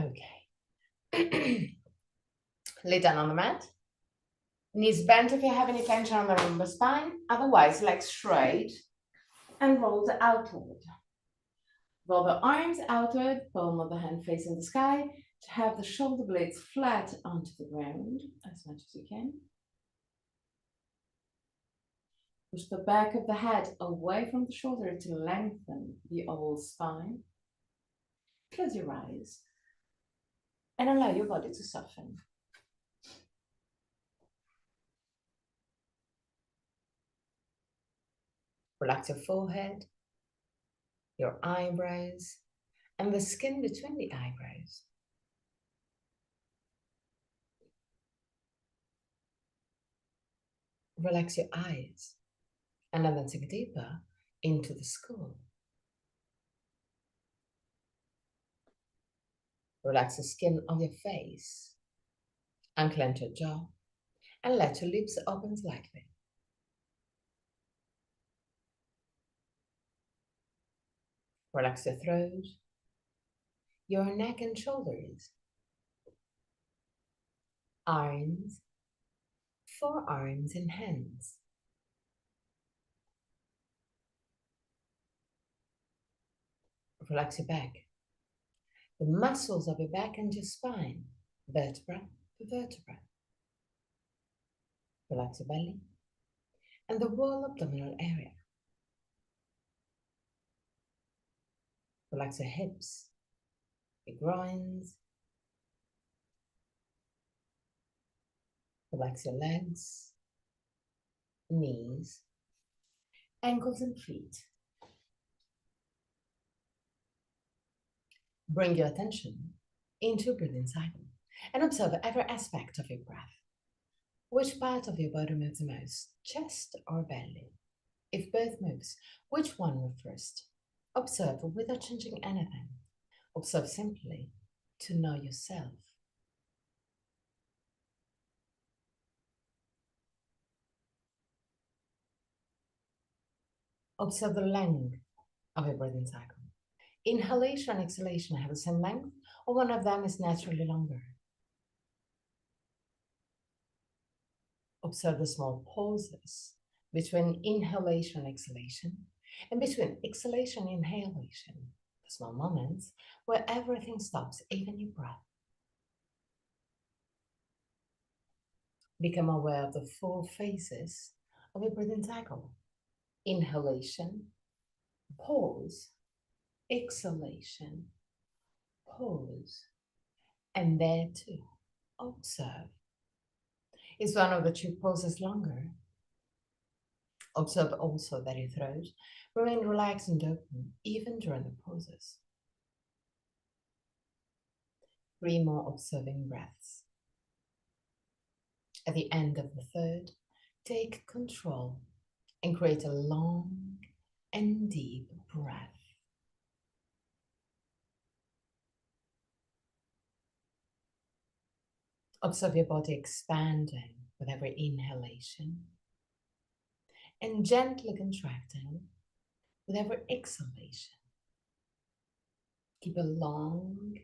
Okay. Lay down on the mat. Knees bent if you have any tension on the lumbar spine. Otherwise, legs straight and rolled outward. Roll the arms outward, palm of the hand facing the sky, to have the shoulder blades flat onto the ground as much as you can. Push the back of the head away from the shoulder to lengthen the oval spine. Close your eyes and allow your body to soften. Relax your forehead, your eyebrows, and the skin between the eyebrows. Relax your eyes and then sink deeper into the skull. Relax the skin of your face, unclench your jaw, and let your lips open slightly. Relax your throat, your neck and shoulders, arms, forearms and hands. Relax your back, the muscles of your back and your spine, vertebra to vertebra. Relax your belly and the whole abdominal area. Relax your hips, your groins. Relax your legs, knees, ankles and feet. Bring your attention into your breathing cycle and observe every aspect of your breath. Which part of your body moves the most, chest or belly? If both moves, which one moves first? Observe without changing anything. Observe simply to know yourself. Observe the length of your breathing cycle. Inhalation and exhalation have the same length, or one of them is naturally longer. Observe the small pauses between inhalation and exhalation, and between exhalation and inhalation, the small moments where everything stops, even your breath. Become aware of the 4 phases of your breathing cycle. Inhalation, pause, exhalation, pause, and there too, observe. Is one of the 2 pauses longer? Observe also that your throat remains relaxed and open even during the pauses. 3 more observing breaths. At the end of the 3rd, take control and create a long and deep breath. Observe your body expanding with every inhalation and gently contracting with every exhalation. Keep a long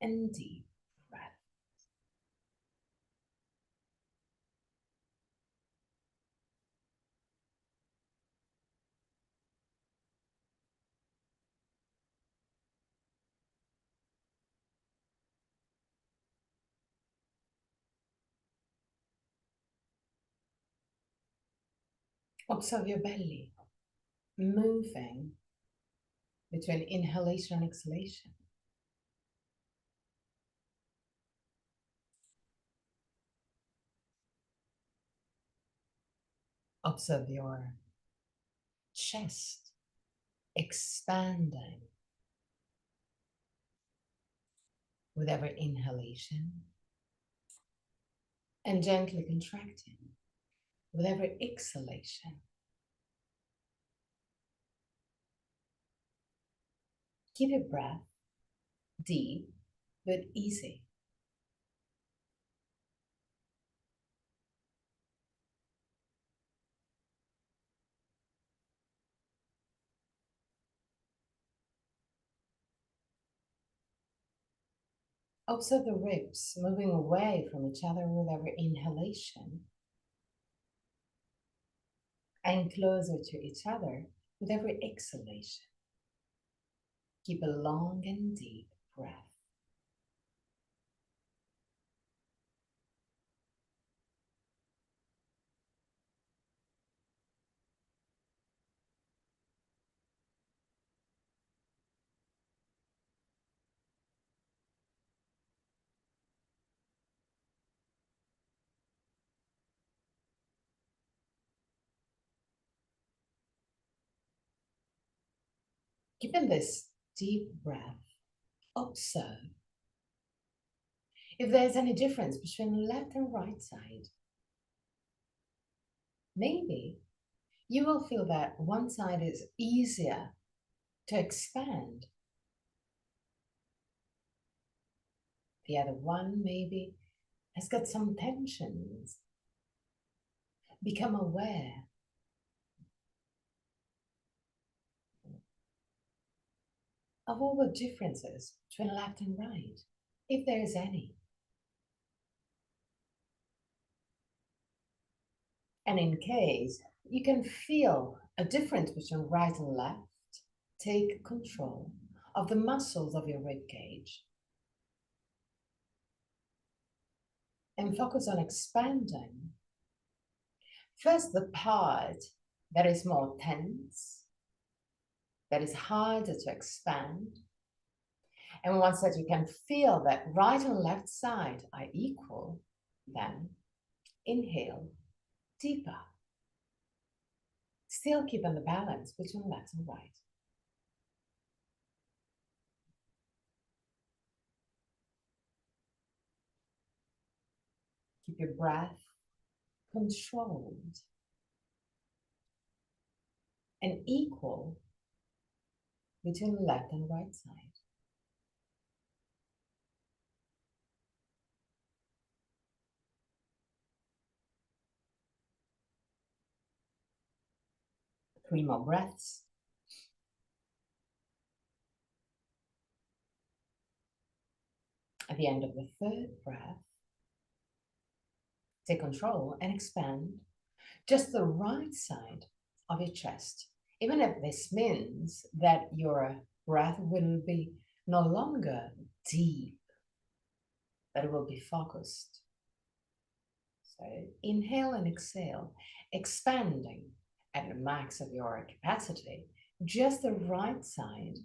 and deep breath. Observe your belly moving between inhalation and exhalation. Observe your chest expanding with every inhalation and gently contracting with every exhalation. Keep your breath deep but easy. Observe the ribs moving away from each other with every inhalation and closer to each other with every exhalation. Keep a long and deep breath. Keeping this deep breath, observe if there's any difference between left and right side. Maybe you will feel that one side is easier to expand. The other one maybe has got some tensions. Become aware of all the differences between left and right, if there is any. And in case you can feel a difference between right and left, take control of the muscles of your rib cage and focus on expanding. First, the part that is more tense, that is harder to expand. And once that you can feel that right and left side are equal, then inhale deeper. Still keeping the balance between left and right. Keep your breath controlled and equal between left and right side. 3 more breaths. At the end of the 3rd breath, take control and expand just the right side of your chest. Even if this means that your breath will be no longer deep, that it will be focused. So inhale and exhale, expanding at the max of your capacity, just the right side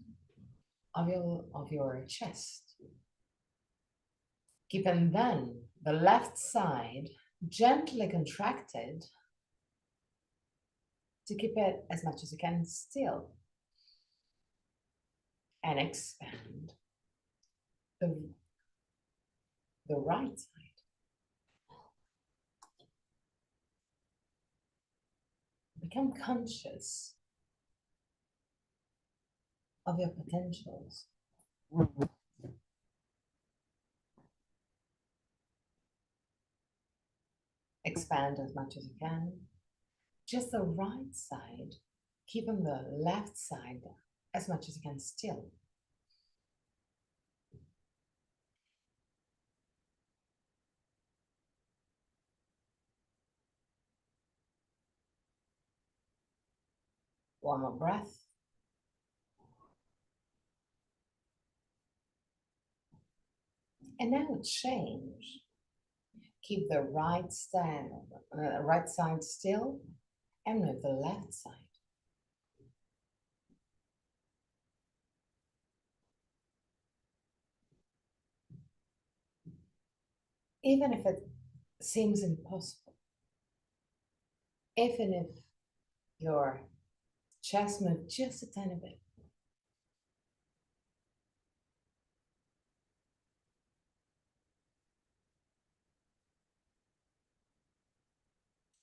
of your chest. Keeping then the left side gently contracted to keep it as much as you can still. And expand the right side. Become conscious of your potentials. Expand as much as you can. Just the right side, keeping the left side as much as you can still. One more breath. And now change. Keep the right side still and move the left side. Even if it seems impossible, even if your chest moves just a tiny bit,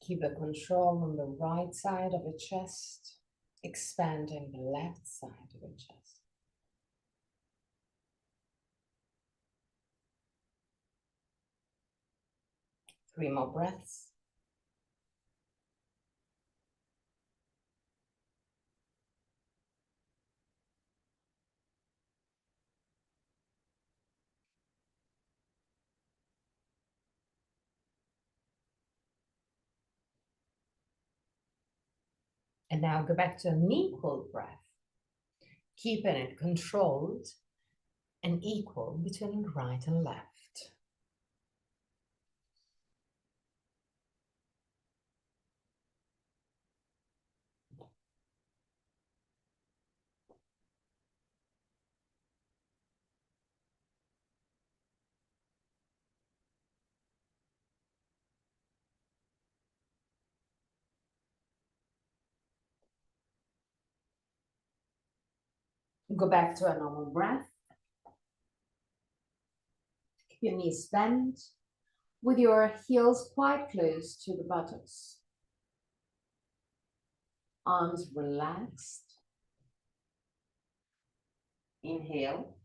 keep the control on the right side of your chest, expanding the left side of your chest. 3 more breaths. And now go back to an equal breath, keeping it controlled and equal between right and left. Go back to a normal breath. Keep your knees bent with your heels quite close to the buttocks. Arms relaxed. Inhale.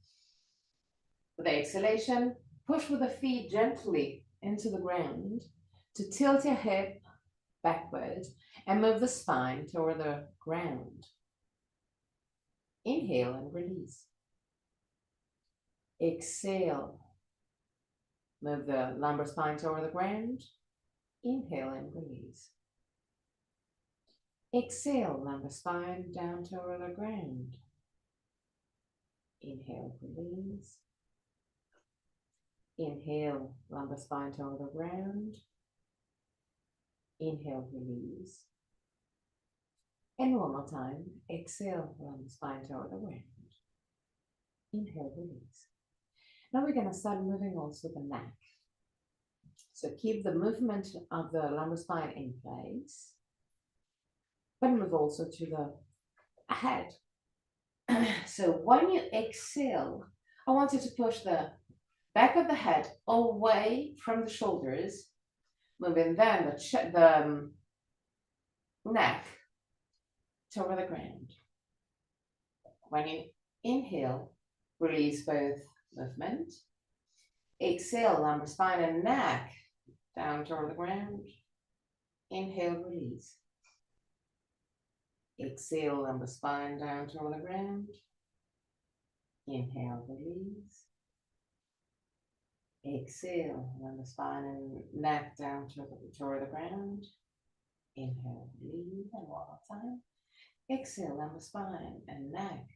With the exhalation, push with the feet gently into the ground to tilt your hip backwards and move the spine toward the ground. Inhale and release. Exhale. Move the lumbar spine toward the ground. Inhale and release. Exhale, lumbar spine down toward the ground. Inhale, release. Inhale, lumbar spine toward the ground. Inhale, release. And one more time, exhale, lumbar spine toward the ground. Inhale, release. Now we're going to start moving also the neck. So keep the movement of the lumbar spine in place, but move also to the head. So when you exhale, I want you to push the back of the head away from the shoulders, moving then the neck toward the ground. When you inhale, release both movement. Exhale, lumbar spine and neck down toward the ground. Inhale, release. Exhale, lumbar spine down toward the ground. Inhale, release. Exhale, lumbar spine and neck down toward the ground. Inhale, release, and one more time. Exhale, lumbar spine and neck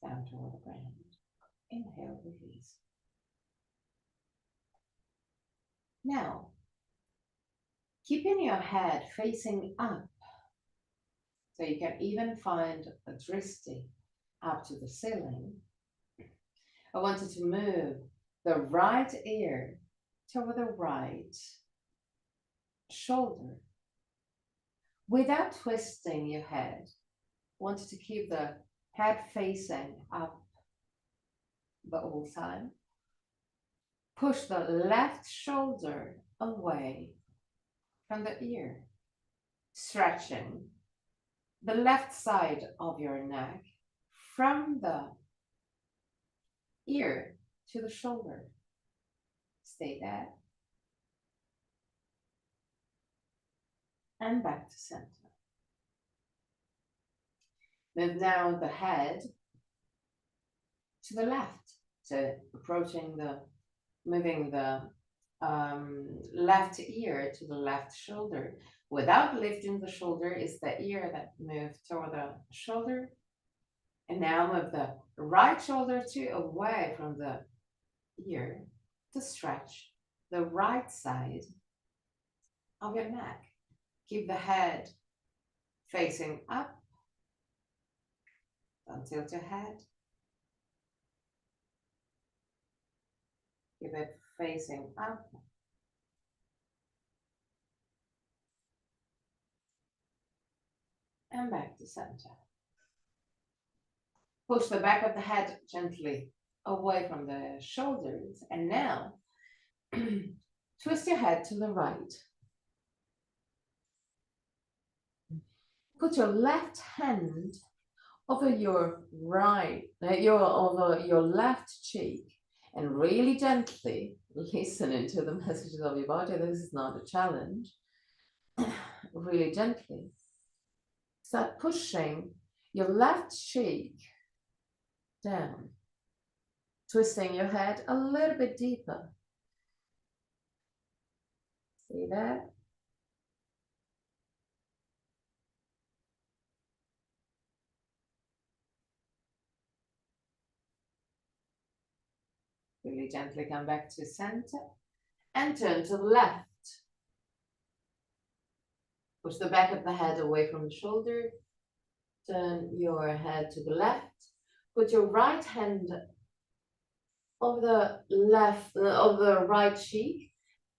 down toward the ground. Inhale, release. Now, keeping your head facing up, so you can even find a drishti up to the ceiling. I want you to move the right ear toward the right shoulder without twisting your head. I want you to keep the head facing up the whole time. Push the left shoulder away from the ear, stretching the left side of your neck from the ear to the shoulder. Stay there. And back to center. Move now the head to the left. So moving the left ear to the left shoulder. Without lifting the shoulder is the ear that moves toward the shoulder. And now move the right shoulder away from the ear to stretch the right side of your neck. Keep the head facing up. Don't tilt your head. Keep it facing up. And back to center. Push the back of the head gently away from the shoulders. And now, twist your head to the right. Put your left hand over your left cheek and really gently listen to the messages of your body. This is not a challenge. Really gently. Start pushing your left cheek down, twisting your head a little bit deeper. See that? Really gently come back to center and turn to the left. Push the back of the head away from the shoulder. Turn your head to the left. Put your right hand of the right cheek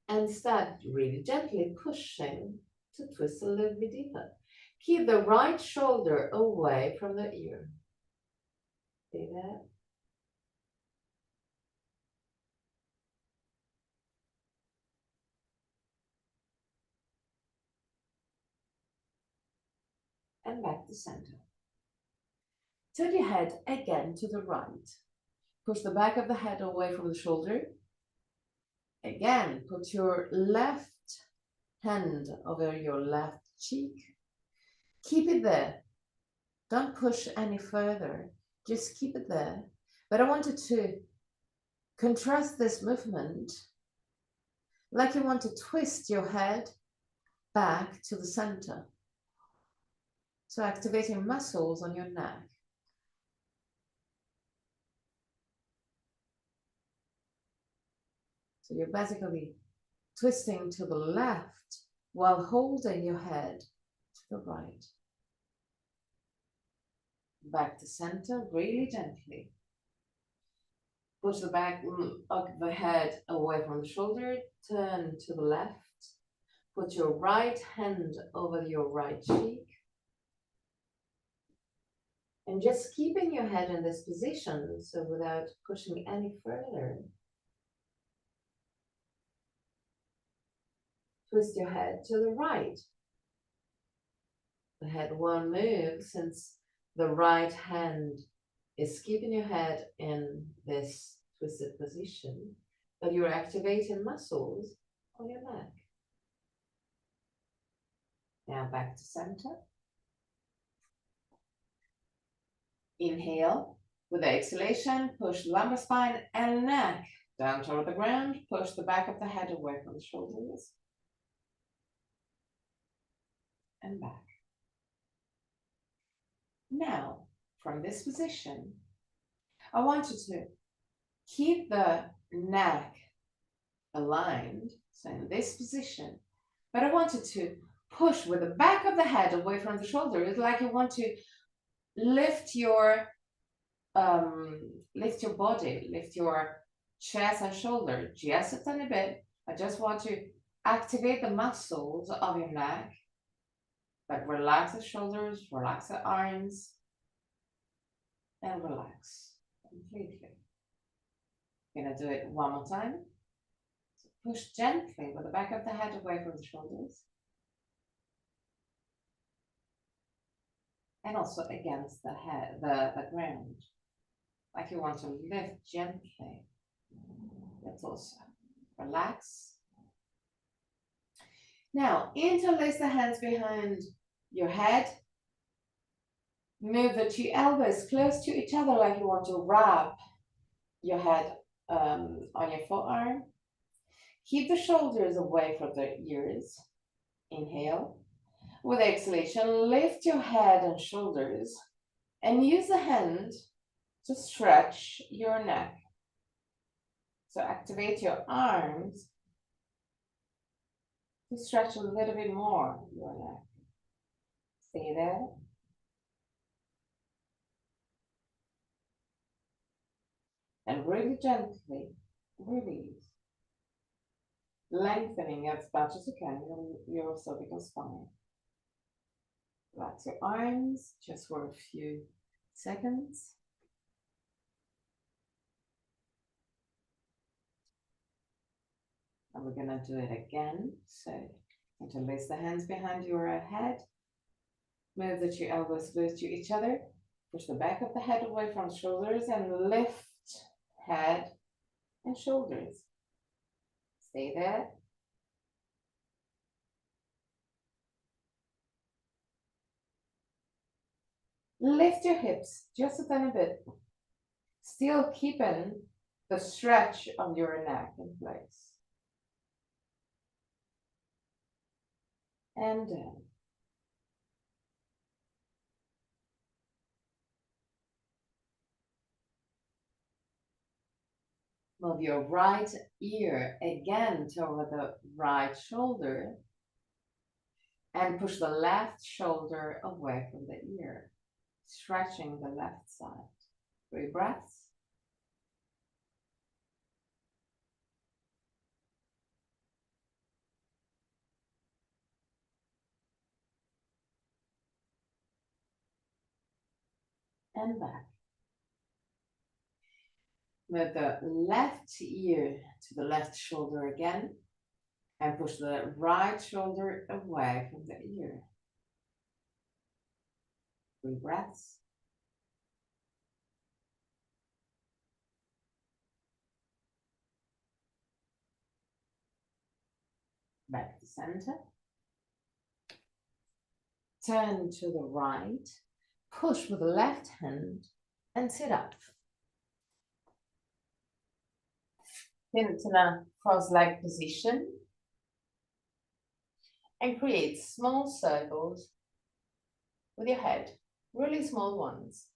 and start really gently pushing to twist a little bit deeper. Keep the right shoulder away from the ear. See that? And back to center. Turn your head again to the right. Push the back of the head away from the shoulder. Again, put your left hand over your left cheek. Keep it there. Don't push any further. Just keep it there. But I wanted to contrast this movement like you want to twist your head back to the center. So activating muscles on your neck. So you're basically twisting to the left while holding your head to the right. Back to center, really gently. Push the back of the head away from the shoulder, turn to the left. Put your right hand over your right cheek. And just keeping your head in this position, so without pushing any further. Twist your head to the right. The head won't move since the right hand is keeping your head in this twisted position, but you're activating muscles on your neck. Now back to center. Inhale. With the exhalation, push the lumbar spine and neck down toward the ground. Push the back of the head away from the shoulders. And back. Now, from this position, I want you to keep the neck aligned, so in this position, but I want you to push with the back of the head away from the shoulder. It's like you want to lift your body, lift your chest and shoulder just a tiny bit. I just want to activate the muscles of your neck, but relax the shoulders, relax the arms, and relax completely. I'm gonna do it one more time. So push gently with the back of the head away from the shoulders. And also against the head, the ground. Like you want to lift gently. Let's also relax. Now, interlace the hands behind your head. Move the two elbows close to each other like you want to wrap your head on your forearm. Keep the shoulders away from the ears. Inhale. With exhalation, lift your head and shoulders and use the hand to stretch your neck. So activate your arms to stretch a little bit more your neck. Stay there. And really gently release. Lengthening as much as you can your cervical spine. Relax your arms just for a few seconds. And we're gonna do it again. So interlace the hands behind your head. Move the two elbows close to each other. Push the back of the head away from the shoulders and lift head and shoulders. Stay there. Lift your hips just a tiny bit. Still keeping the stretch of your neck in place. And down. Move your right ear again toward the right shoulder and push the left shoulder away from the ear, stretching the left side. 3 breaths. And back. Move the left ear to the left shoulder again and push the right shoulder away from the ear. 3 breaths. Back to center. Turn to the right, push with the left hand and sit up. Into a cross-leg position and create small circles with your head, really small ones.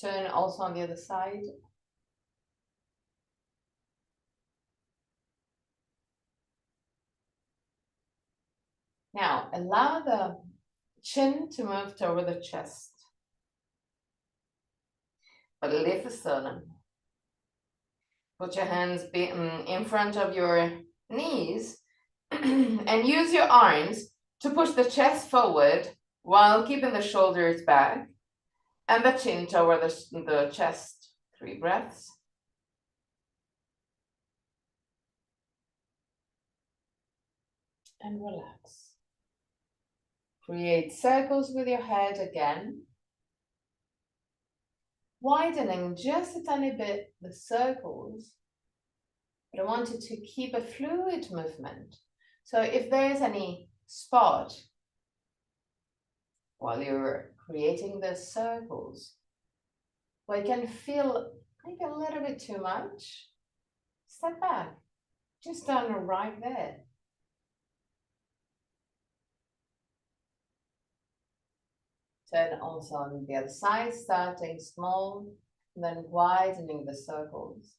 Turn also on the other side. Now, allow the chin to move toward the chest, but lift the sternum. Put your hands in front of your knees and use your arms to push the chest forward while keeping the shoulders back and the chin toward the chest. 3 breaths. And relax. Create circles with your head again, widening just a tiny bit the circles, but I want you to keep a fluid movement. So if there's any spot while you're creating the circles where you can feel maybe a little bit too much, step back, just done right there. Turn also on the other side, starting small, and then widening the circles.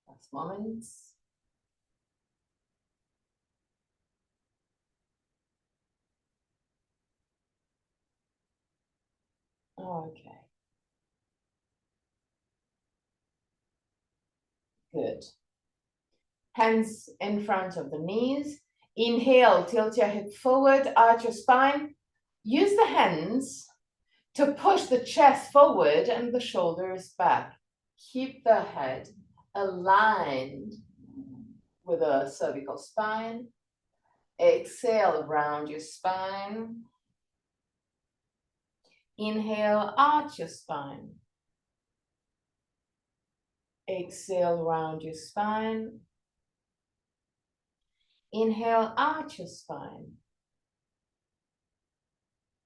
Last moments. Okay. Good. Hands in front of the knees. Inhale, tilt your hip forward, arch your spine. Use the hands to push the chest forward and the shoulders back. Keep the head aligned with the cervical spine. Exhale, round your spine. Inhale, arch your spine. Exhale, round your spine. Inhale, arch your spine.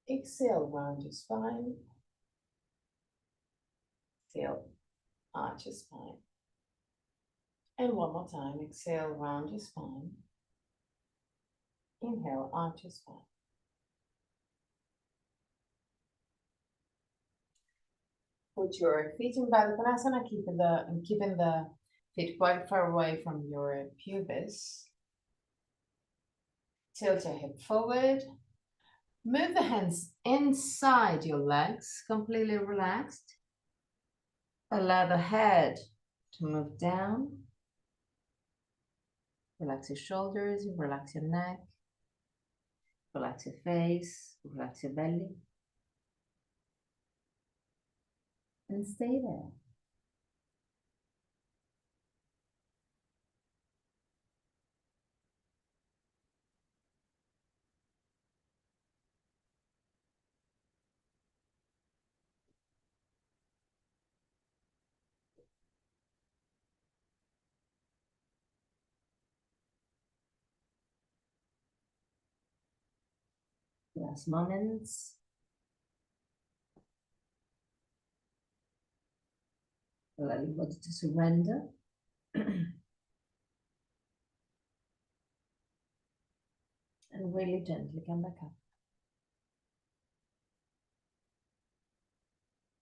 Exhale, round your spine. Exhale, arch your spine. And one more time, exhale, round your spine. Inhale, arch your spine. Put your feet in Baddha Konasana, keeping the feet quite far away from your pubis. Tilt your hip forward. Move the hands inside your legs, completely relaxed. Allow the head to move down. Relax your shoulders, relax your neck, relax your face, relax your belly. And stay there. last moments. Allow your body to surrender. And really gently come back up.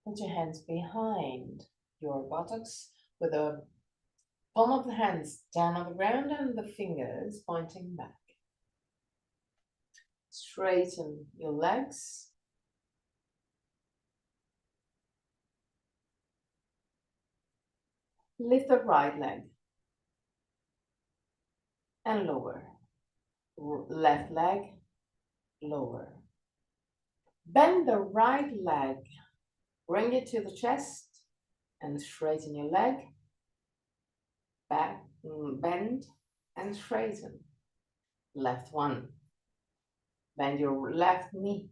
Put your hands behind your buttocks with the palm of the hands down on the ground and the fingers pointing back. Straighten your legs. Lift the right leg and lower. Left leg, lower. Bend the right leg. Bring it to the chest and straighten your leg. Back, bend and straighten. Left one. Bend your left knee.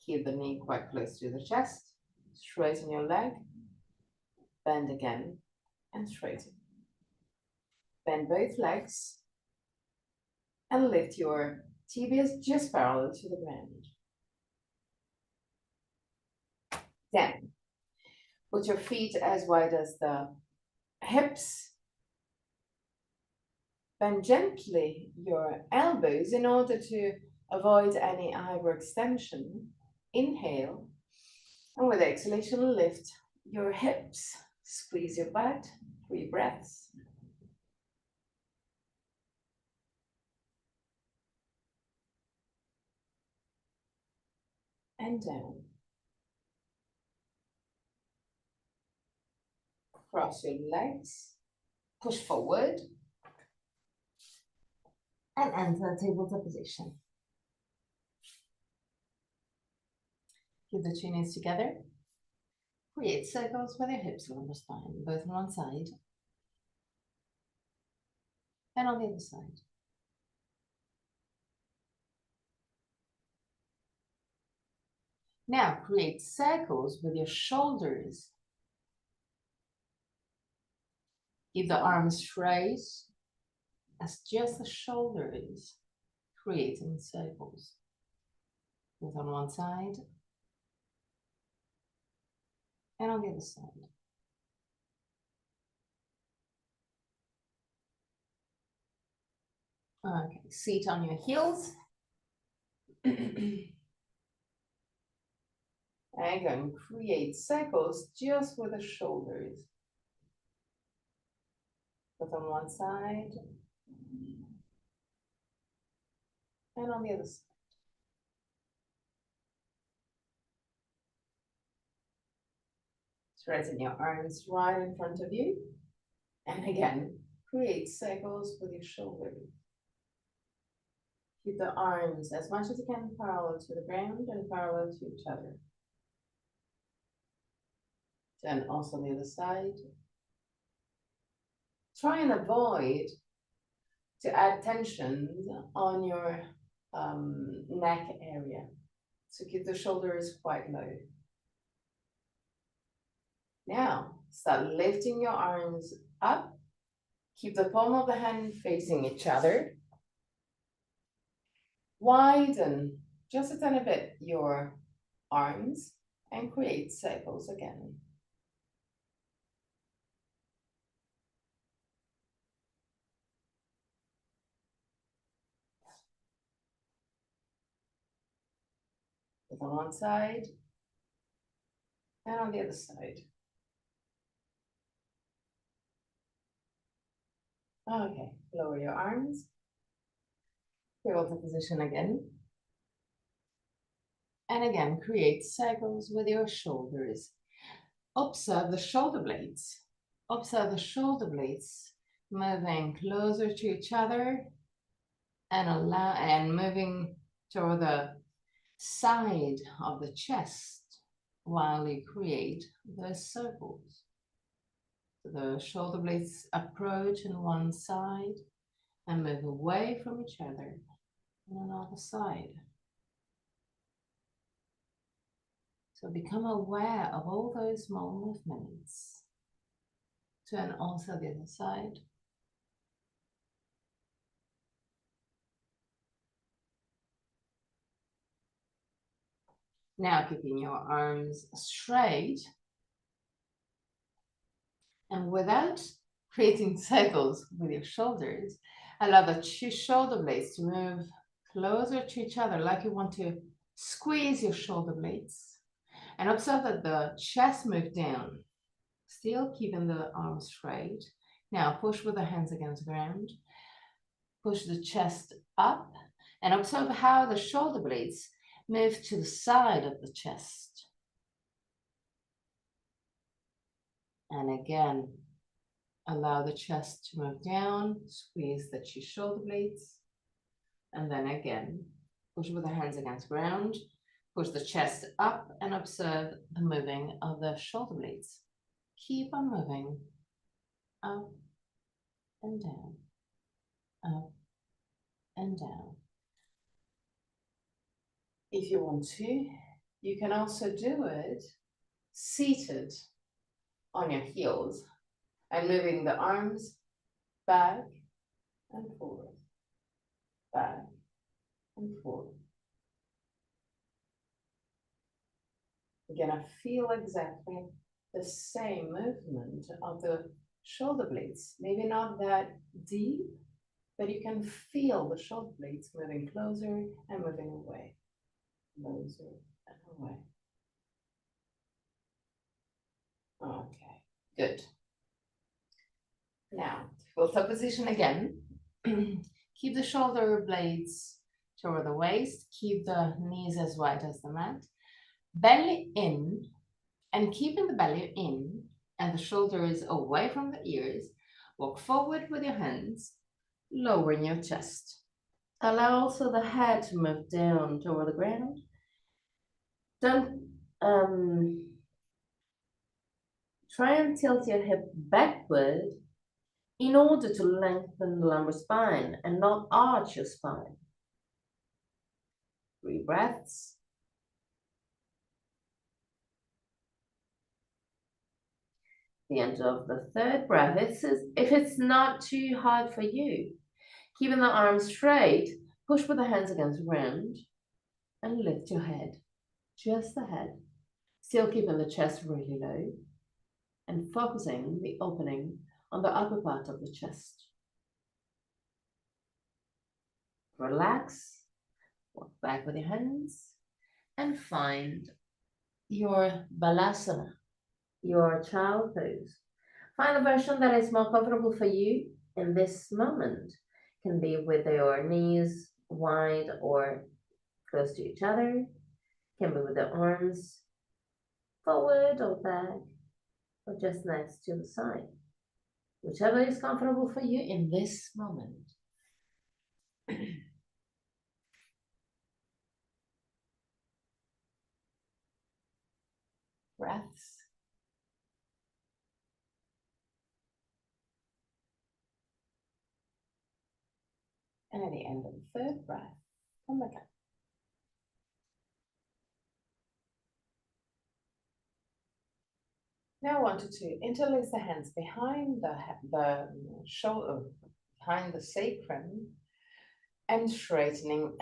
Keep the knee quite close to the chest. Straighten your leg. Bend again and straighten. Bend both legs and lift your tibias just parallel to the ground. Then, put your feet as wide as the hips. Bend gently your elbows in order to avoid any hyperextension. Inhale, and with exhalation, lift your hips. Squeeze your butt. 3 breaths. And down. Cross your legs. Push forward. And enter tabletop position. Keep the two knees together. Create circles with your hips along the spine, both on one side and on the other side. Now create circles with your shoulders. Keep the arms straight as just the shoulders, creating circles. Both on one side and on the other side. Okay, seat on your heels. And going to create circles just with the shoulders. Both on one side and on the other side. Straighten your arms right in front of you. And again, create circles with your shoulders. Keep the arms as much as you can parallel to the ground and parallel to each other. Then also on the other side. Try and avoid to add tension on your neck area. So keep the shoulders quite low. Now, start lifting your arms up. Keep the palm of the hand facing each other. Widen just a tiny bit your arms and create circles again. Both on one side and on the other side. Okay, lower your arms. Tabletop to position again. And again, create circles with your shoulders. Observe the shoulder blades. Observe the shoulder blades moving closer to each other and moving toward the side of the chest while you create those circles. So the shoulder blades approach on one side and move away from each other on another side. So become aware of all those small movements. Turn also the other side. Now keeping your arms straight and without creating circles with your shoulders, allow the two shoulder blades to move closer to each other like you want to squeeze your shoulder blades. And observe that the chest moves down, still keeping the arms straight. Now push with the hands against the ground. Push the chest up and observe how the shoulder blades move to the side of the chest. And again, allow the chest to move down, squeeze the two shoulder blades. And then again, push with the hands against the ground, push the chest up and observe the moving of the shoulder blades. Keep on moving up and down, up and down. If you want to, you can also do it seated on your heels and moving the arms back and forward, back and forward. You're gonna feel exactly the same movement of the shoulder blades. Maybe not that deep, but you can feel the shoulder blades moving closer and moving away, closer and away. Okay, good. Now, full top position again. Keep the shoulder blades toward the waist. Keep the knees as wide as the mat. Belly in, and keeping the belly in and the shoulders away from the ears, walk forward with your hands, lowering your chest. Allow also the head to move down toward the ground. Don't try and tilt your hip backward in order to lengthen the lumbar spine and not arch your spine. 3 breaths. The end of the 3rd breath. If it's not too hard for you, keeping the arms straight, push with the hands against the ground and lift your head, just the head, still keeping the chest really low and focusing the opening on the upper part of the chest. Relax, walk back with your hands and find your balasana, your child pose. Find a version that is more comfortable for you in this moment. Can be with your knees wide or close to each other. Can be with the arms forward or back or just next to the side. Whichever is comfortable for you in this moment. Breaths. And at the end of the 3rd breath, come back up. Now I want you to interlace the hands behind the shoulder, behind the sacrum, and straightening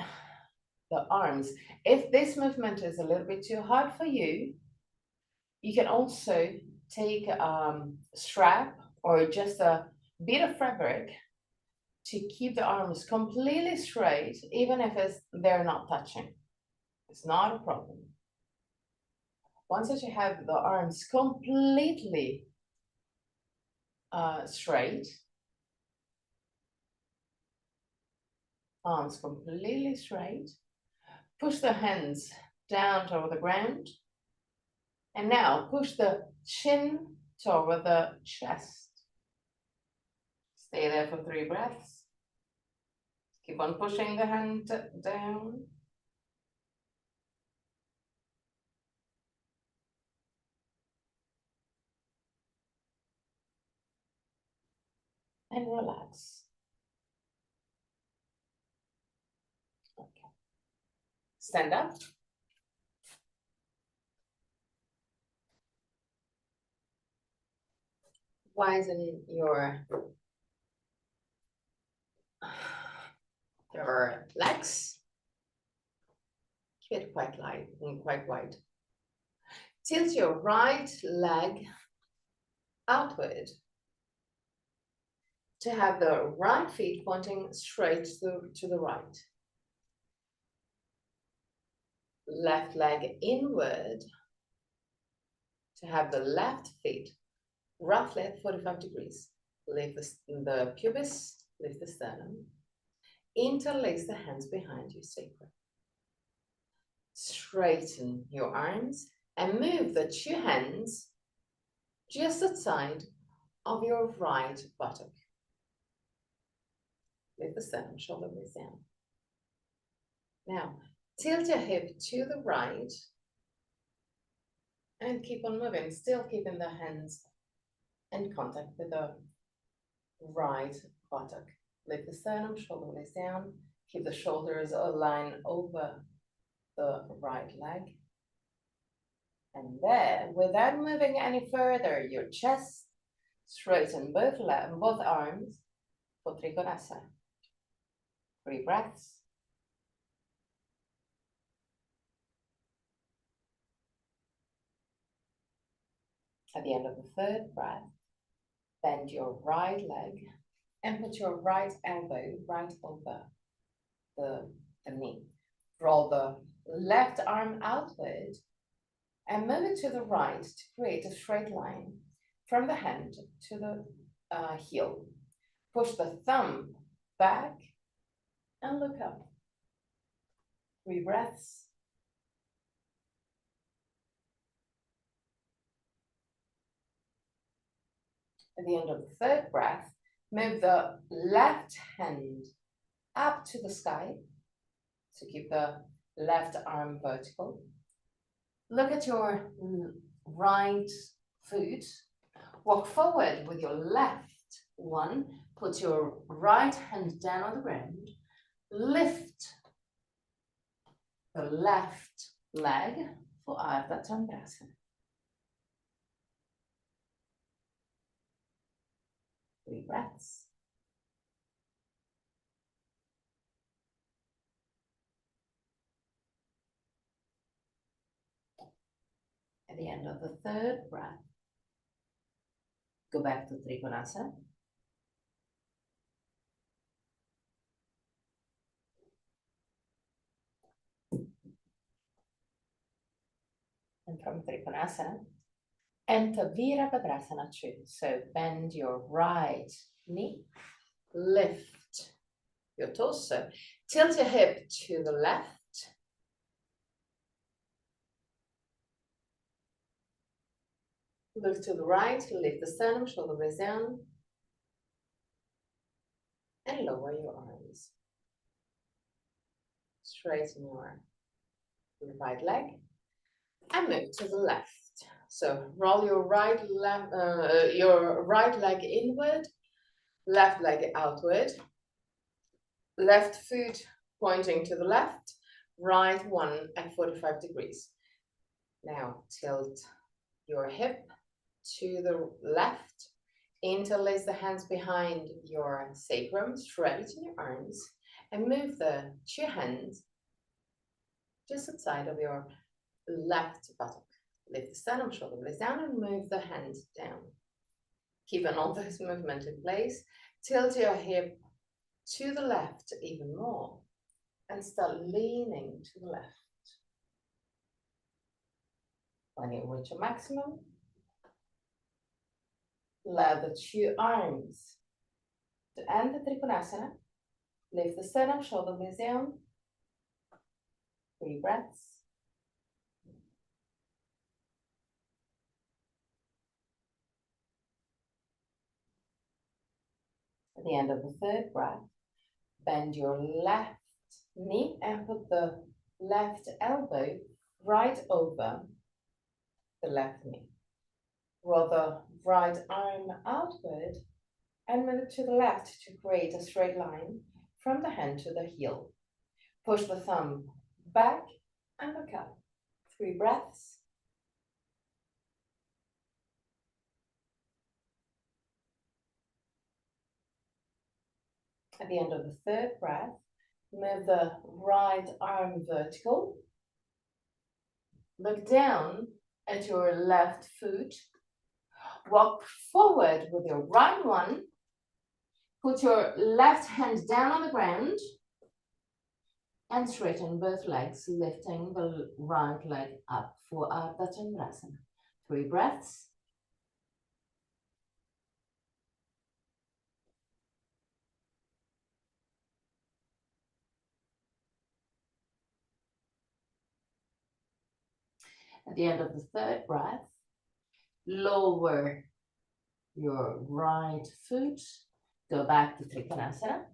the arms. If this movement is a little bit too hard for you, you can also take a strap or just a bit of fabric to keep the arms completely straight, even if they're not touching. It's not a problem. Once that you have the arms completely straight, arms completely straight, push the hands down toward the ground, and now push the chin toward the chest. Stay there for 3 breaths. Keep on pushing the hand down. And relax. Okay. Stand up. Widen your legs. Keep it quite light and quite wide. Tilt your right leg outward to have the right feet pointing straight to the right. Left leg inward to have the left feet roughly at 45 degrees. Lift the pubis, lift the sternum. Interlace the hands behind your sacrum. Straighten your arms and move the two hands just outside of your right buttock. Lift the sternum, shoulder blades down. Now, tilt your hip to the right and keep on moving, still keeping the hands in contact with the right buttock. Lift the sternum, shoulder blades down. Keep the shoulders aligned over the right leg. And then, without moving any further, your chest, straighten both arms for Trikonasana. 3 breaths. At the end of the 3rd breath, bend your right leg and put your right elbow right over the knee. Roll the left arm outward and move it to the right to create a straight line from the hand to the heel. Push the thumb back and look up. 3 breaths. At the end of the 3rd breath, move the left hand up to the sky. So keep the left arm vertical. Look at your right foot. Walk forward with your left one. Put your right hand down on the ground. Lift the left leg for Ardha Chandrasana. 3 breaths. At the end of the 3rd breath, go back to Trikonasana. And from Trikonasana, enter Virabhadrasana 2. So bend your right knee, lift your torso, tilt your hip to the left. Look to the right, lift the sternum, shoulder blades down, and lower your arms. Straighten your right leg and move to the left. So roll your right leg inward, left leg outward, left foot pointing to the left, right one at 45 degrees. Now tilt your hip to the left, interlace the hands behind your sacrum, straighten your arms, and move the 2 hands just outside of your left buttock. Lift the sternum, shoulder blades down, and move the hands down. Keeping all this movement in place, tilt your hip to the left even more, and start leaning to the left. When you reach your maximum, allow the 2 arms to end the Trikonasana. Lift the sternum, shoulder blades down. 3 breaths. At the end of the 3rd breath, bend your left knee and put the left elbow right over the left knee. Roll the right arm outward and move it to the left to create a straight line from the hand to the heel. Push the thumb back and look up. 3 breaths. At the end of the 3rd breath, move the right arm vertical Look down at your left foot. Walk forward with your right one. Put your left hand down on the ground and straighten both legs, lifting the right leg up for Ardha Chandrasana. 3 breaths. At the end of the 3rd breath, lower your right foot, go back to Trikonasana.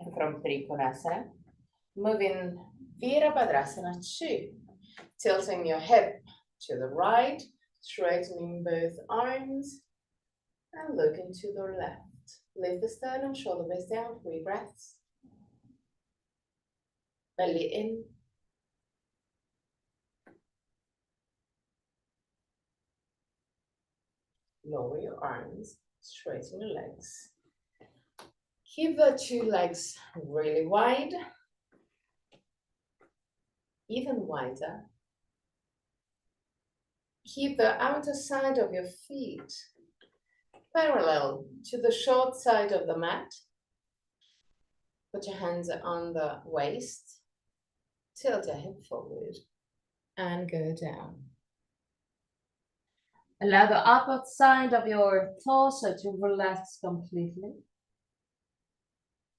And from Trikonasana, move in Virabhadrasana 2, tilting your hip to the right, straightening both arms, and looking to the left. Lift the sternum, shoulder blades down, 3 breaths. Belly in. Lower your arms, straighten your legs. Keep the 2 legs really wide, even wider. Keep the outer side of your feet parallel to the short side of the mat. Put your hands on the waist, tilt your hip forward, and go down. Allow the upper side of your torso to relax completely.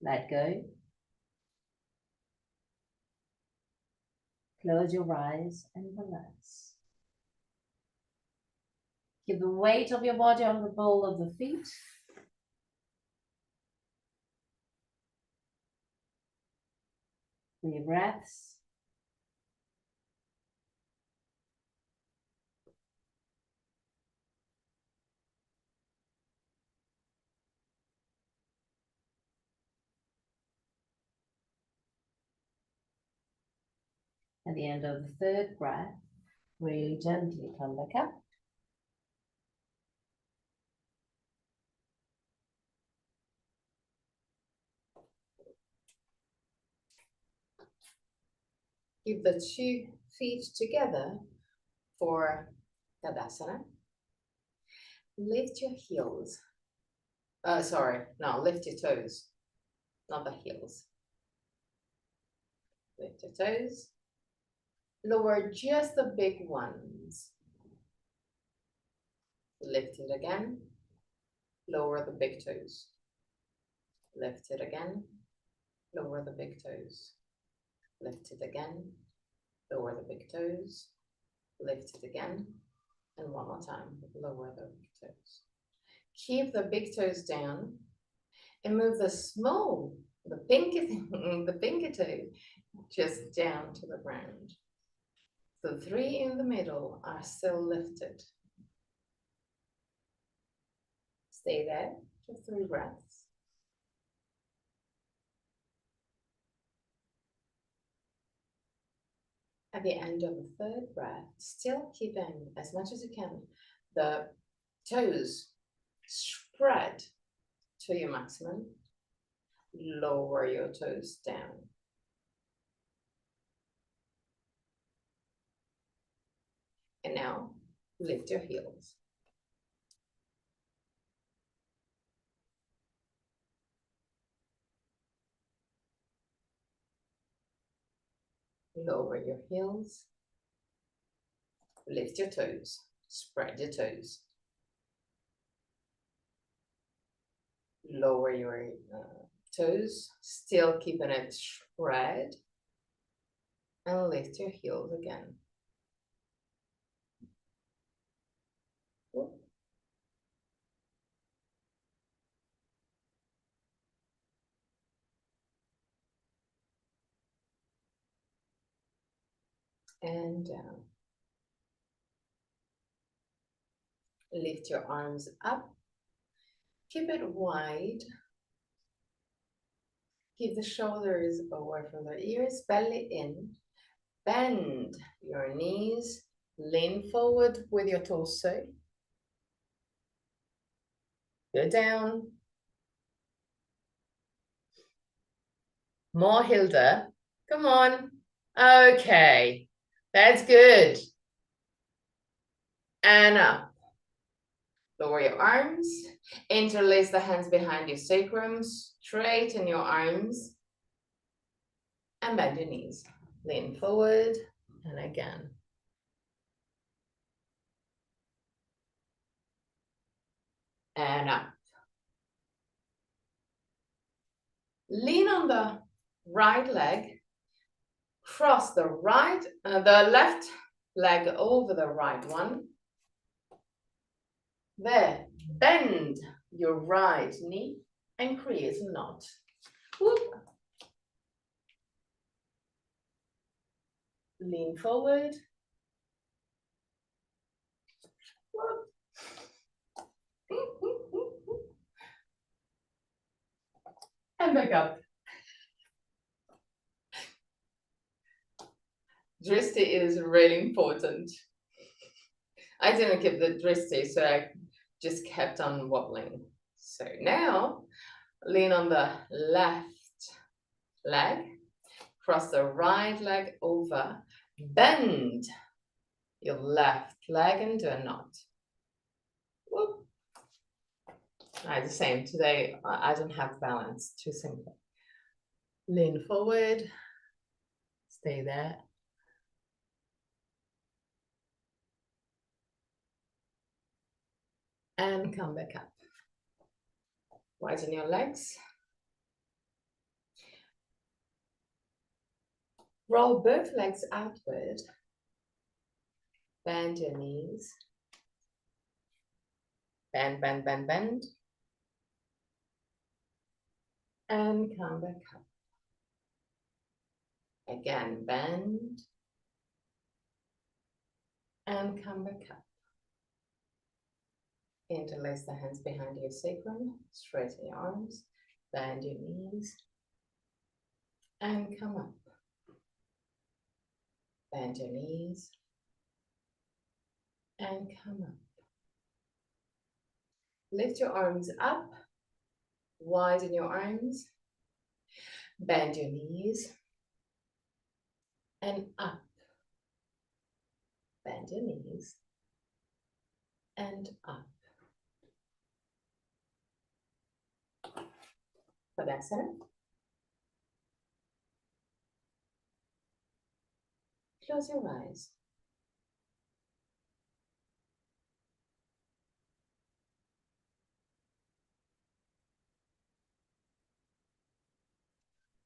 Let go. Close your eyes and relax. Keep the weight of your body on the ball of the feet. Three breaths. At the end of the 3rd breath, really gently come back up. Keep the 2 feet together for Tadasana. Lift your heels. Lift your toes, not the heels. Lift your toes. Lower just the big ones. Lift it again. Lower the big toes. Lift it again. Lower the big toes. Lift it again. Lower the big toes. Lift it again. And one more time. Lower the big toes. Keep the big toes down and move the pinky toe just down to the ground. The 3 in the middle are still lifted. Stay there for 3 breaths. At the end of the 3rd breath, still keeping as much as you can the toes spread to your maximum. Lower your toes down. And now lift your heels. Lower your heels. Lift your toes. Spread your toes. Lower your toes, still keeping it spread. And lift your heels again. And down. Lift your arms up. Keep it wide. Keep the shoulders away from the ears, belly in. Bend your knees. Lean forward with your torso. Go down. More, Hilda. Come on. Okay, that's good. And up. Lower your arms. Interlace the hands behind your sacrum. Straighten your arms. And bend your knees. Lean forward. And again. And up. Lean on the right leg. Cross the left leg over the right one. There. Bend your right knee and create a knot. Whoop. Lean forward. And back up. Dristi is really important. I didn't keep the dristi, so I just kept on wobbling. So now, lean on the left leg, cross the right leg over, bend your left leg and do a knot. Whoop. The same. Today, I don't have balance. Too simple. Lean forward. Stay there. And come back up. Widen your legs. Roll both legs outward. Bend your knees. Bend, bend, bend, bend. And come back up. Again, bend. And come back up. Interlace the hands behind your sacrum. Straighten your arms. Bend your knees. And come up. Bend your knees. And come up. Lift your arms up. Widen your arms. Bend your knees. And up. Bend your knees. And up. Tadasana. Close your eyes.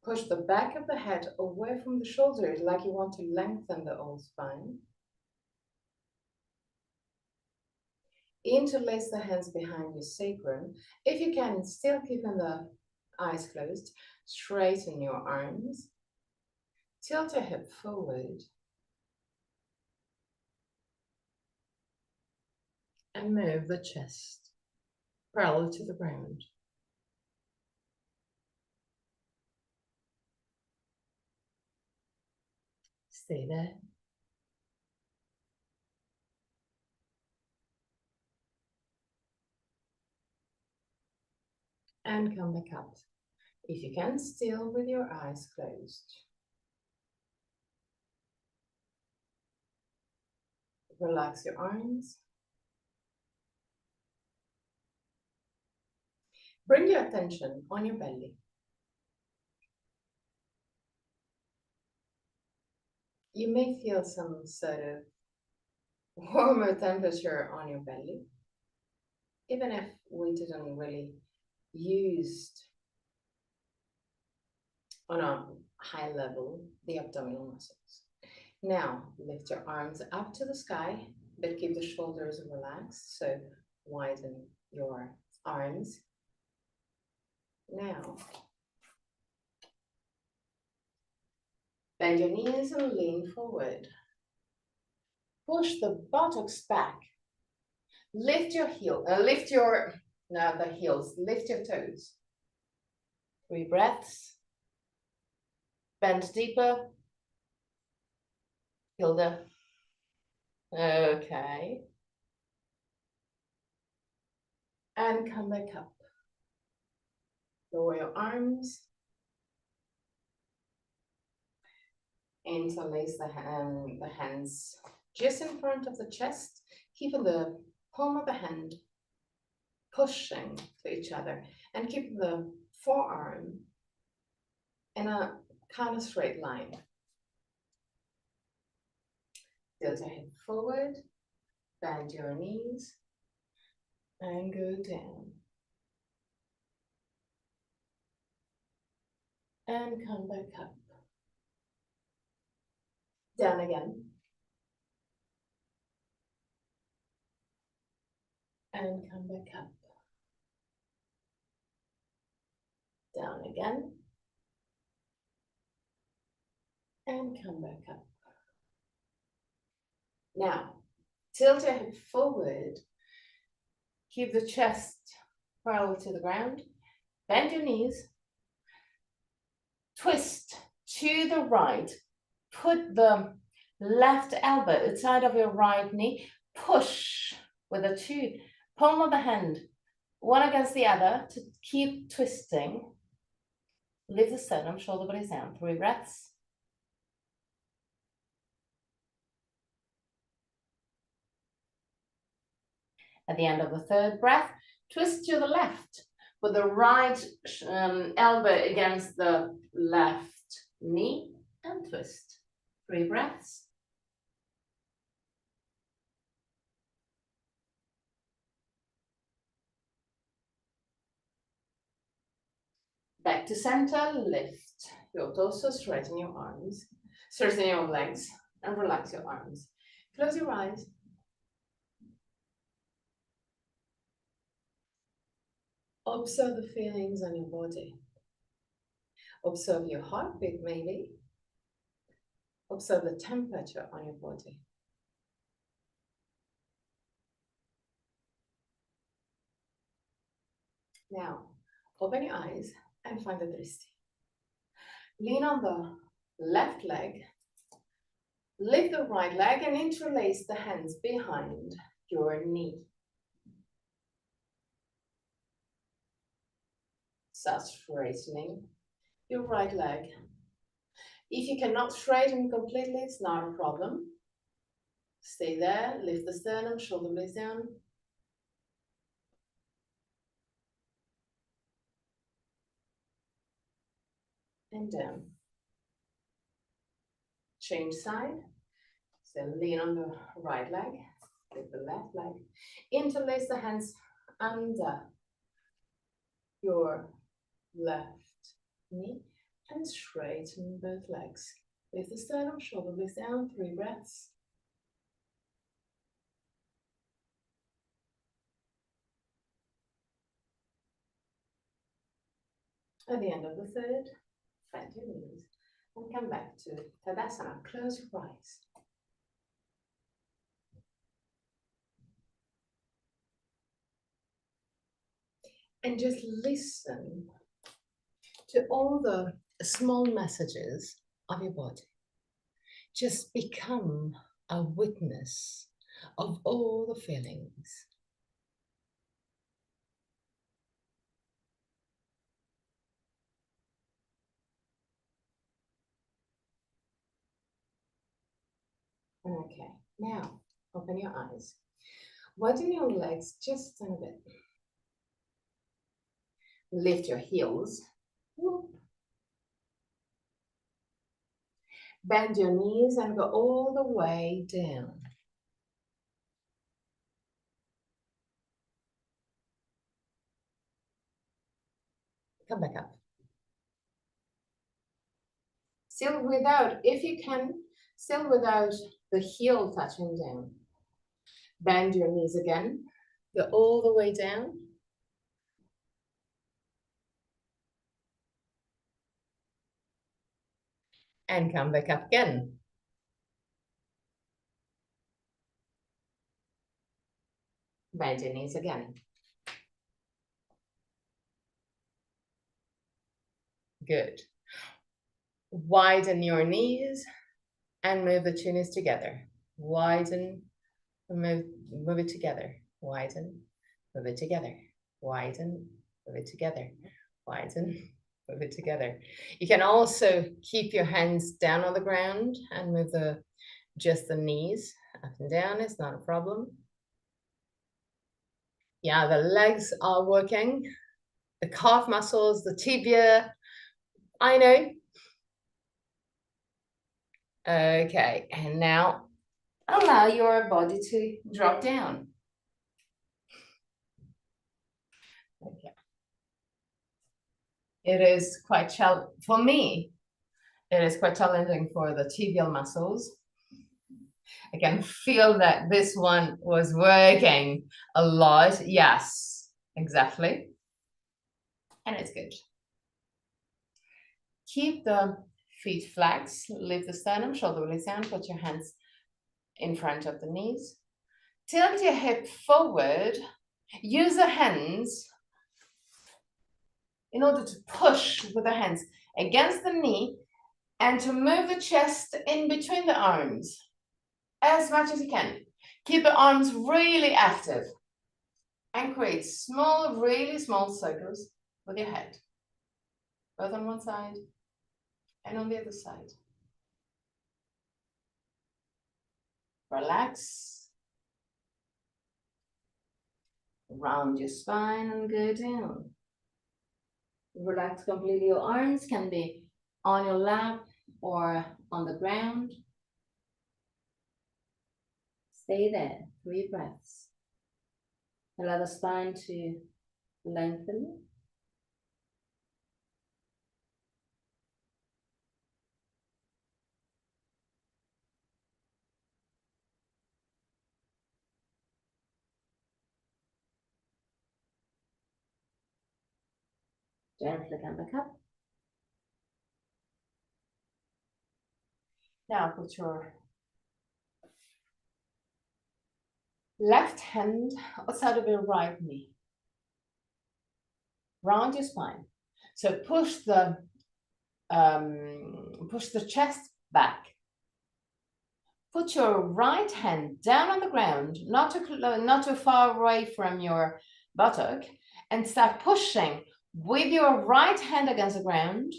Push the back of the head away from the shoulders like you want to lengthen the old spine. Interlace the hands behind your sacrum. If you can, still keeping the eyes closed, straighten your arms. Tilt your hip forward. And move the chest parallel to the ground. Stay there. And come back up. If you can, still with your eyes closed. Relax your arms. Bring your attention on your belly. You may feel some sort of warmer temperature on your belly, even if we didn't really use on a high level the abdominal muscles. Now, lift your arms up to the sky, but keep the shoulders relaxed, so widen your arms. Now, bend your knees and lean forward. Push the buttocks back. Lift your heel, the heels, lift your toes. 3 breaths. Bend deeper. Hilda. Okay. And come back up. Lower your arms. Interlace the hands just in front of the chest, keeping the palm of the hand pushing to each other, and keep the forearm in a kind of straight line. Tilt your head forward, bend your knees, and go down. And come back up. Down again. And come back up. Down again. And come back up. Now, tilt your head forward. Keep the chest parallel to the ground. Bend your knees. Twist to the right. Put the left elbow outside of your right knee. Push with the two palm of the hand, one against the other, to keep twisting. Lift the sternum, shoulder blades down. 3 breaths. At the end of the 3rd breath, twist to the left with the right elbow against the left knee and twist. 3 breaths. Back to center, lift your torso, straighten your arms, straighten your legs, and relax your arms. Close your eyes. Observe the feelings on your body. Observe your heartbeat, maybe. Observe the temperature on your body. Now, open your eyes and find the drishti. Lean on the left leg, lift the right leg and interlace the hands behind your knee. Start straightening your right leg. If you cannot straighten completely, it's not a problem. Stay there, lift the sternum, shoulder blades down. And down. Change side. So lean on the right leg, lift the left leg. Interlace the hands under your left knee and straighten both legs. Lift the sternum, shoulder blades down, 3 breaths. At the end of the 3rd, bend your knees and come back to Tadasana. Close your eyes. And just listen to all the small messages of your body. Just become a witness of all the feelings. Okay, now open your eyes. Widen your legs just a bit. Lift your heels. Whoop. Bend your knees and go all the way down. Come back up. Still without, if you can, still without the heel touching down. Bend your knees again. Go all the way down. And come back up again. Bend your knees again. Good. Widen your knees and move the two knees together. Widen, move it together. Widen, move it together. Widen, move it together. Widen, Put it together. You can also keep your hands down on the ground and move just the knees up and down. It's not a problem. Yeah, the legs are working. The calf muscles, the tibia. I know. Okay, and now allow your body to drop down. Okay. It is quite challenging for me. It is quite challenging for the tibial muscles. I can feel that this one was working a lot. Yes, exactly. And it's good. Keep the feet flat. Lift the sternum, shoulder blades down. Put your hands in front of the knees. Tilt your hip forward. Use the hands in order to push with the hands against the knee and to move the chest in between the arms as much as you can. Keep the arms really active and create small, really small circles with your head, both on one side and on the other side. Relax. Round your spine and go down. Relax completely. Your arms can be on your lap or on the ground. Stay there, 3 breaths. Allow the spine to lengthen. Gently come back up. Now put your left hand outside of your right knee. Round your spine. So push the chest back. Put your right hand down on the ground, not too far away from your buttock, and start pushing with your right hand against the ground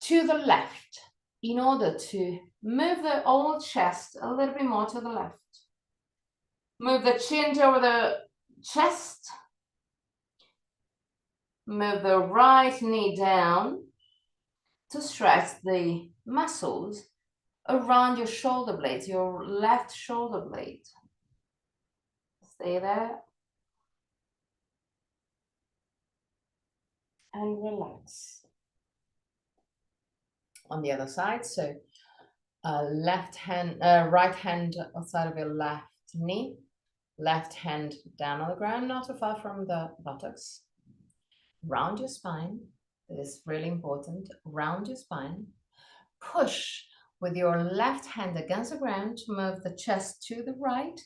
to the left in order to move the old chest a little bit more to the left. Move the chin over the chest. Move the right knee down to stretch the muscles around your shoulder blades, your left shoulder blade. Stay there. And relax. On the other side, so right hand outside of your left knee, left hand down on the ground, not too far from the buttocks. Round your spine. This is really important. Round your spine. Push with your left hand against the ground to move the chest to the right.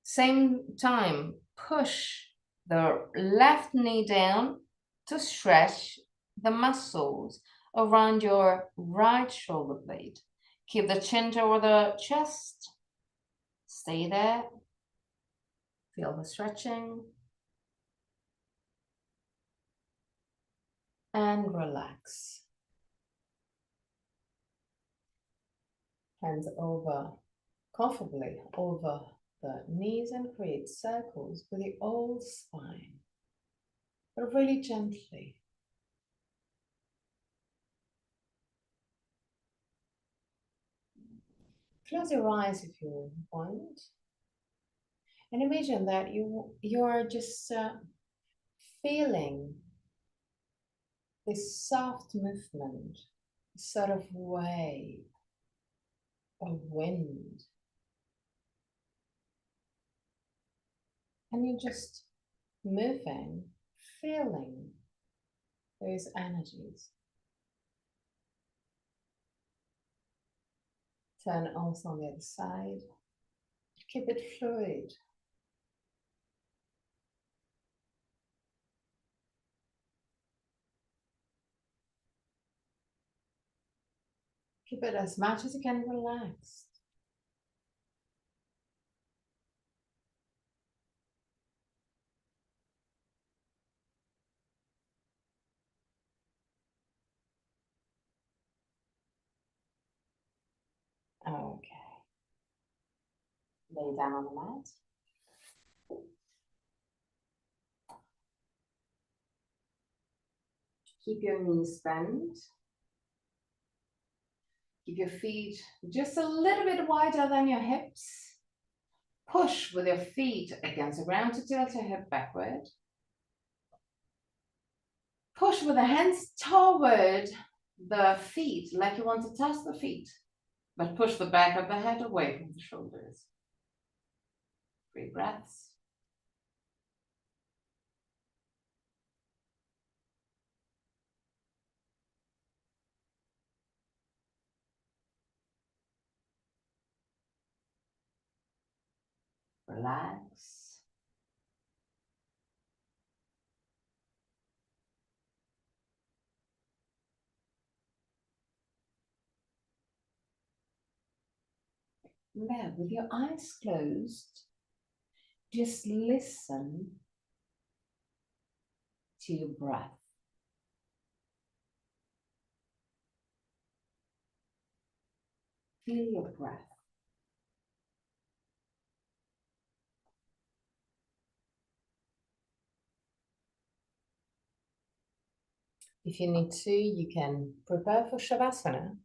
Same time, push the left knee down to stretch the muscles around your right shoulder blade. Keep the chin over the chest. Stay there. Feel the stretching. And relax. Hands over, comfortably over the knees and create circles with the old spine, but really gently. Close your eyes if you want. And imagine that you're just feeling this soft movement, sort of wave of wind. And you're just moving, feeling those energies. Turn also on the other side. Keep it fluid. Keep it as much as you can relaxed. Okay. Lay down on the mat. Keep your knees bent. Keep your feet just a little bit wider than your hips. Push with your feet against the ground to tilt your hip backward. Push with the hands toward the feet, like you want to touch the feet, but push the back of the head away from the shoulders. 3 breaths. Relax. There, with your eyes closed, just listen to your breath. Feel your breath. If you need to, you can prepare for Shavasana.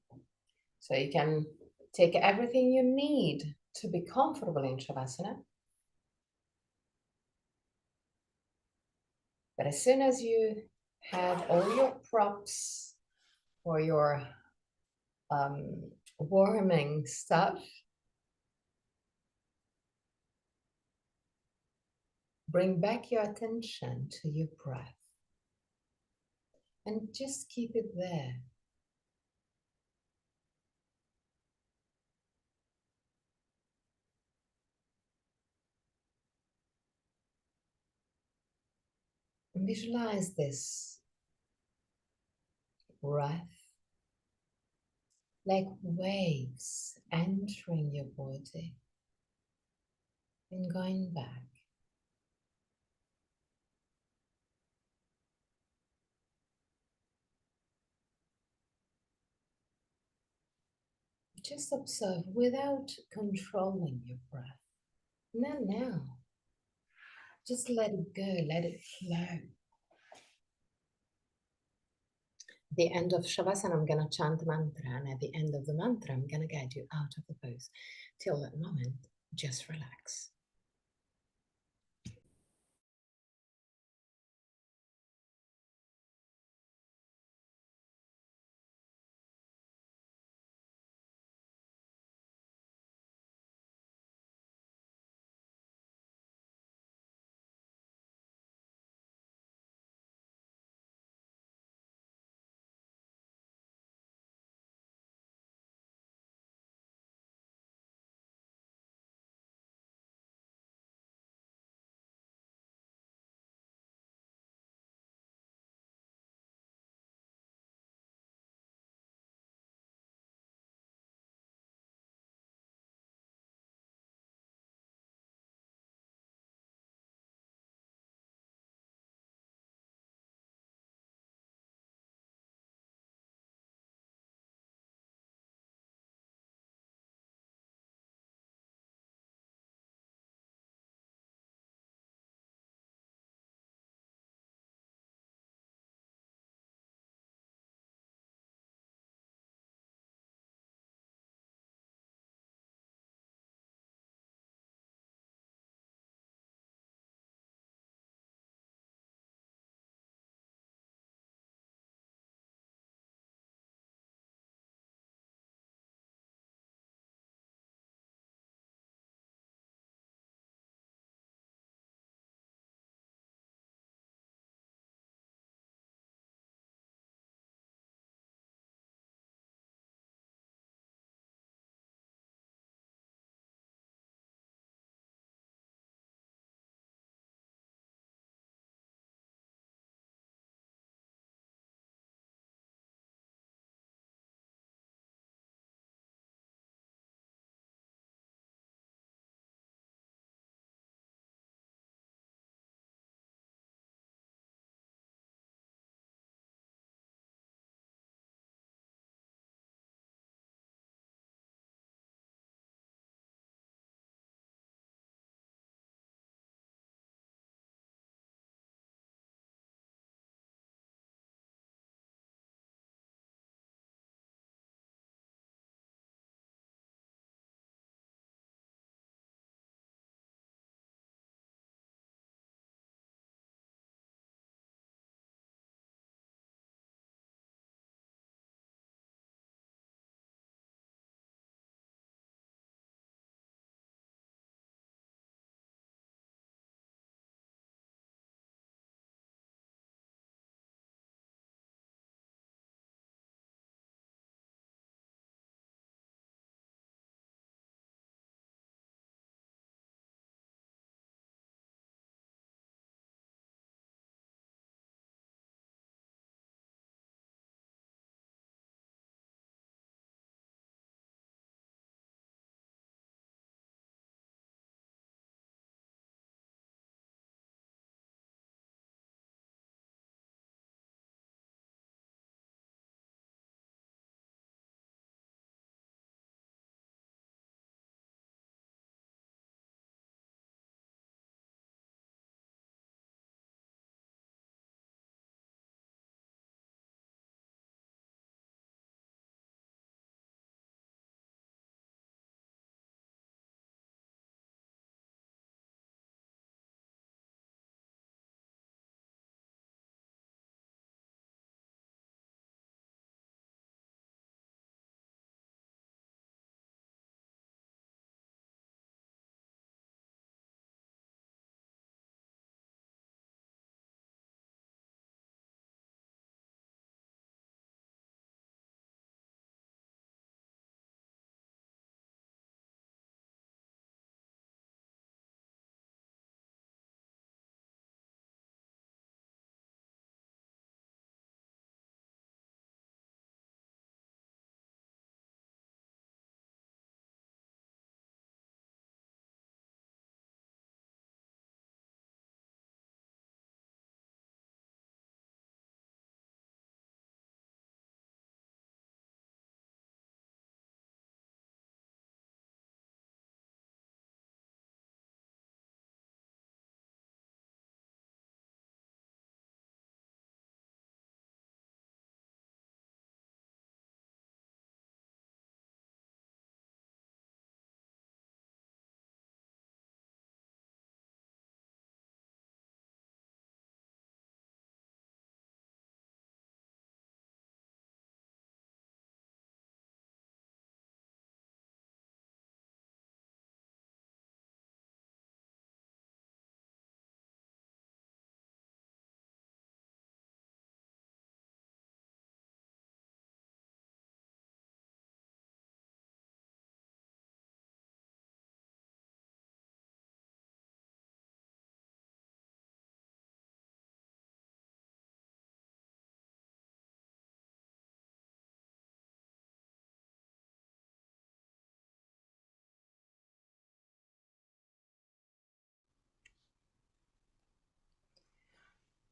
So you can take everything you need to be comfortable in Shavasana. But as soon as you have all your props or your warming stuff, bring back your attention to your breath and just keep it there. And visualize this breath like waves entering your body and going back. Just observe without controlling your breath. Not now. Just let it go, let it flow. At the end of Shavasana, I'm going to chant mantra, and at the end of the mantra, I'm going to guide you out of the pose. Till that moment, just relax.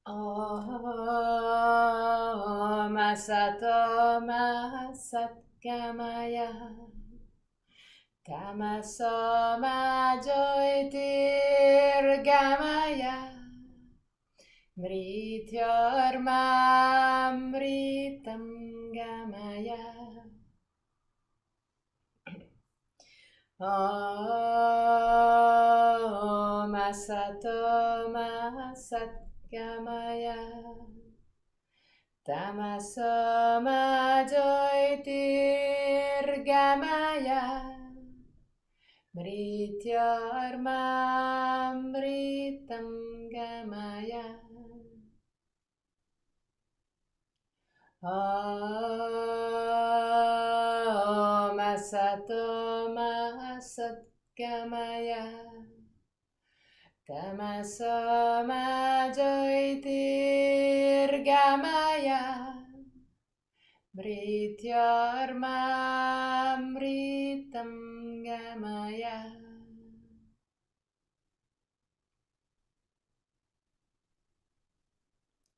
Om Asato Ma Sat Gamaya Tamaso Ma Jyotir Gamaya Mrityarmamritam Gamaya Om Asato Ma Sat Gamaya Tamaso Ma Jyotir Gamaya Mrityarmamritam Gamaya Om Asato Ma Sat Gamaya Tamaso Ma Jyotir Gamaya Mrityarmamritam Gamaya.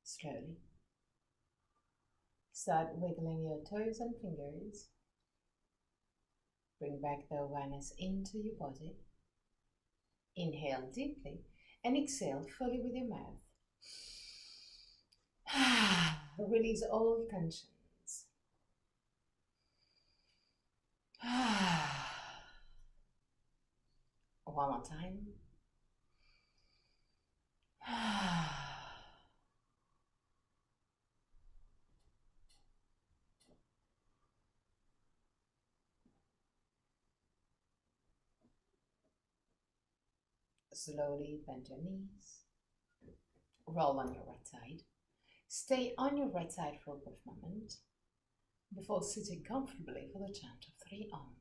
Slowly start wiggling your toes and fingers. Bring back the awareness into your body. Inhale deeply and exhale fully with your mouth. Release all tensions. One more time. Slowly bend your knees. Roll on your right side. Stay on your right side for a brief moment before sitting comfortably for the chant of 3 Om.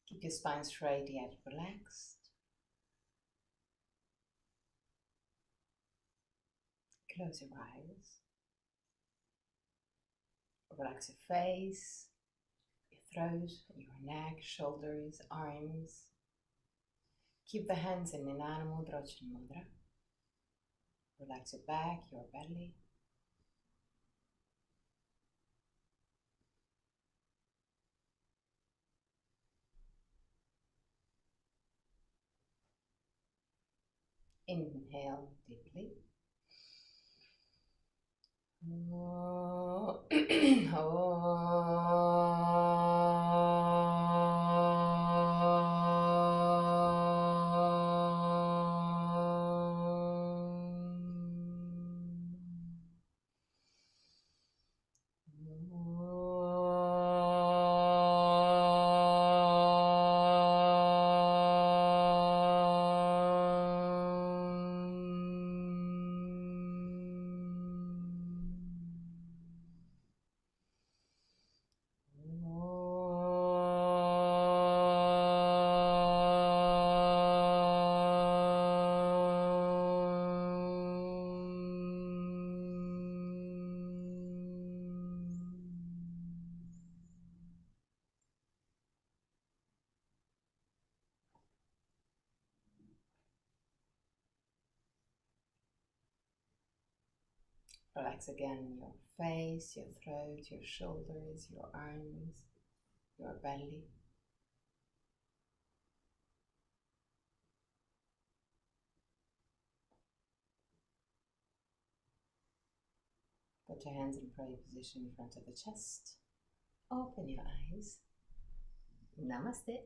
Keep your spine straight yet relaxed. Close your eyes. Relax your face, your throat, your neck, shoulders, arms. Keep the hands in Nirnana Mudra or Chin Mudra. Relax your back, your belly. Inhale deeply. Relax again your face, your throat, your shoulders, your arms, your belly. Put your hands in prayer position in front of the chest. Open your eyes. Namaste.